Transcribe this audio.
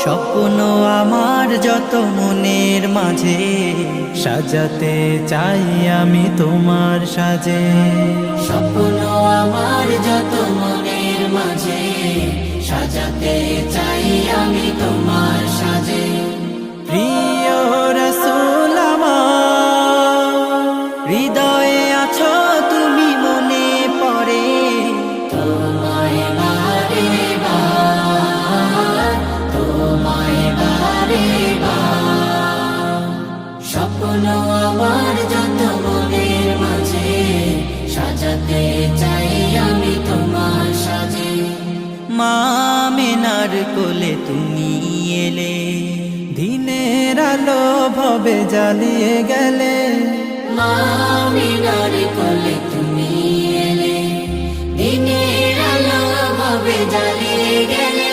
স্বপ্ন আমার যত মনের মাঝে সাজাতে চাই আমি তোমার সাজে। স্বপ্ন আমার যত মনের মাঝে সাজাতে চাই আমি তোমার সাজে। প্রিয় রাসূল আমার, হৃদয়ে আছো তুমি মনে পড়ে তোমায় বারে বার, তোমায় বারে বার। স্বপ্ন আমার যত মনের মাঝে সাজাতে চাই আমি তোমার সাজে। মা আমিনার কোলে তুমি এলে, দিনের আলো ভবে জ্বালিয়ে গেলে। মা আমিনার কোলে তুমি এলে, দিনের আলো ভাবে জ্বালিয়ে গেলে।